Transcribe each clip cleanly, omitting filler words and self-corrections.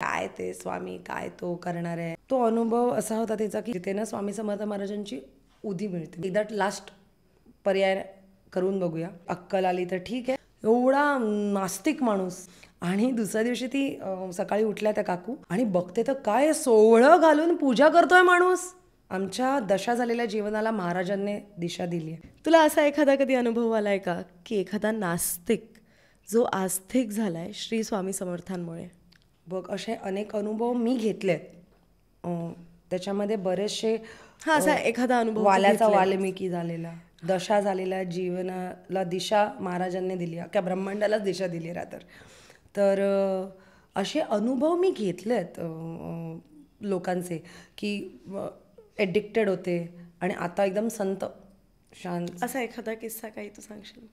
काय ते स्वामी, काय तो करणार आहे. तो अनुभव असा होता त्याचा की जिथे ना स्वामी समर्थ महाराजांची उदी मिळते. एकदा लास्ट पर्याय करून बघूया, अक्कल आली तर ठीक आहे. एवढा नास्तिक माणूस. आणि दुसऱ्या दिवशी ती सकाळी उठल्या त्या काकू आणि बघते तर काय सोहळं घालून पूजा करतोय माणूस. आमच्या दशा झालेल्या जीवनाला महाराजांनी दिशा दिली आहे. तुला असा एखादा कधी अनुभव आलाय का की एखादा नास्तिक जो आस्तिक झालाय श्री स्वामी समर्थांमुळे? बघ, असे अनेक अनुभव मी घेतलेत. त्याच्यामध्ये बरेचसे असा एखादा अनुभव वाल्याचा वाल्मिकी झालेला, दशा झालेल्या जीवनाला दिशा महाराजांनी दिली, अख्ख्या ब्रह्मांडालाच दिशा दिली राहतर. तर असे अनुभव मी घेतलेत लोकांचे की एडिक्टेड होते आणि आता एकदम संत शांत. असा एखादा किस्सा काही तू सांगशील?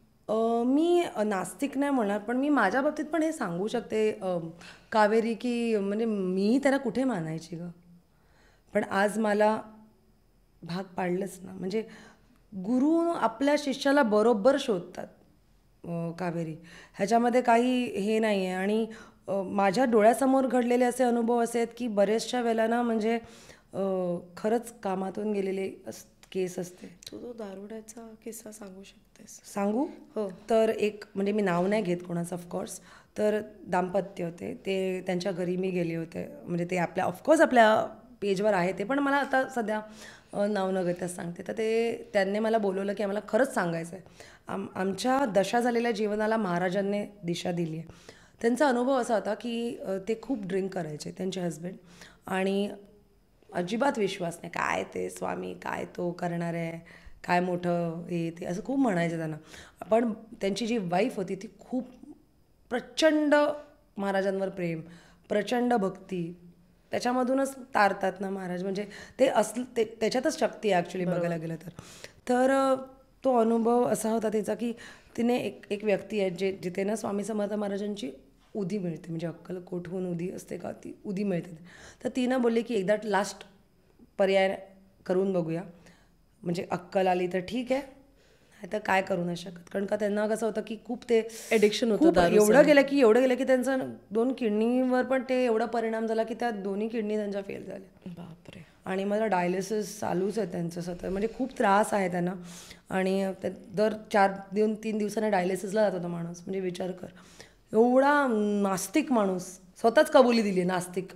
मी नास्तिक नाही म्हणणार, पण मी माझ्या बाबतीत पण हे सांगू शकते कावेरी, की म्हणजे मी त्याला कुठे मानायची ग, पण आज मला भाग पाडलंच ना. म्हणजे गुरु आपल्या शिष्याला बरोबर शोधतात कावेरी, ह्याच्यामध्ये काही हे नाही आहे. आणि माझ्या डोळ्यासमोर घडलेले असे अनुभव असे आहेत की बरेचशा वेळेला ना म्हणजे खरंच कामातून गेलेले केस असते. तू तो दारुड्याचा किस्सा सांगू शकतेस? सांगू? हो. तर एक म्हणजे मी नाव नाही घेत कोणाचं ऑफकोर्स. तर दाम्पत्य होते, ते त्यांच्या घरी मी गेले होते. म्हणजे ते ऑफकोर्स आपल्या पेजवर आहे ते, पण मला आता सध्या नाव न घेताच सांगते. तर त्यांनी मला बोलवलं की आम्हाला खरंच सांगायचं आहे. आमच्या दशा झालेल्या जीवनाला महाराजांनी दिशा दिली आहे. त्यांचा अनुभव असा होता की ते खूप ड्रिंक करायचे, त्यांचे हस्बंड, आणि अजिबात विश्वास नाही, काय ते स्वामी, काय तो करणार आहे, काय मोठं हे ते, असं खूप म्हणायचं त्यांना. पण त्यांची जी वाईफ होती ती खूप प्रचंड महाराजांवर प्रेम, प्रचंड भक्ती, त्याच्यामधूनच तारतात ना महाराज. म्हणजे ते त्याच्यातच शक्ती आहे ॲक्च्युली बघायला गेलं तर. तर तो अनुभव असा होता त्याचा की तिने एक व्यक्ती आहे जिथे ना स्वामी समर्थ महाराजांची उदी मिळते, म्हणजे अक्कलकोटहून उदी असते का, ती उदी मिळते. तर तिनं बोलली की एकदा लास्ट पर्याय करून बघूया, म्हणजे अक्कल आली तर ठीक आहे, नाही तर काय करू नाही शकत. कारण का त्यांना कसं होतं की खूप ते एडिक्शन होतं, एवढं गेलं की त्यांचं 2 किडनीवर पण ते एवढा परिणाम झाला की त्या 2 किडनी त्यांच्या फेल झाल्या. बापरे. आणि आणि मला डायलिसिस चालूच आहे त्यांचं सतत, म्हणजे खूप त्रास आहे त्यांना. आणि दर 4-3 दिवसांनी डायलिसिसला जात होता माणूस. म्हणजे विचार कर, एवढा नास्तिक माणूस, स्वतःच कबुली दिली नास्तिक.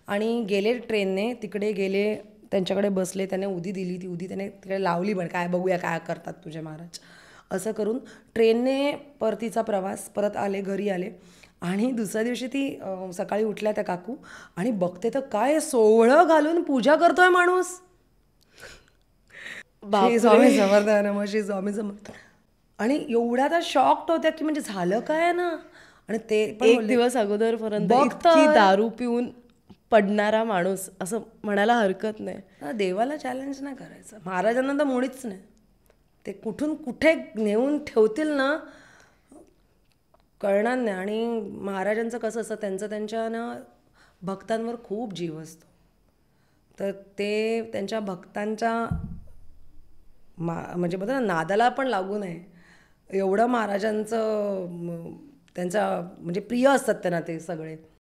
आणि गेले ट्रेनने, तिकडे गेले, त्यांच्याकडे बसले, त्याने उदी दिली. ती उदी त्याने तिकडे लावली, पण काय बघूया काय करतात तुझे महाराज, असं करून ट्रेनने परतीचा प्रवास, परत आले, घरी आले. आणि दुसऱ्या दिवशी ती सकाळी उठल्या त्या काकू आणि बघते तर काय सोहळं घालून पूजा करतोय माणूस. श्री स्वामी समर्थ नमः, श्री स्वामी समर्थ. आणि एवढ्या त्या शॉक्ड होत्या की म्हणजे झालं काय ना. आणि ते पण एक दिवस अगोदरपर्यंत इतकी दारू पिऊन पडणारा माणूस, असं म्हणायला हरकत नाही. देवाला चॅलेंज नाही करायचं, महाराजांना तर मुळीच नाही. ते कुठून कुठे नेऊन ठेवतील ना कळणार नाही. आणि महाराजांचं कसं असतं, त्यांच्या ना भक्तांवर खूप जीव असतो. तर ते त्यांच्या भक्तांच्या म्हणजे बघा ना, नादाला पण लागू नये एवढं महाराजांचं त्यांचा म्हणजे प्रिय असतात त्यांना ते सगळे.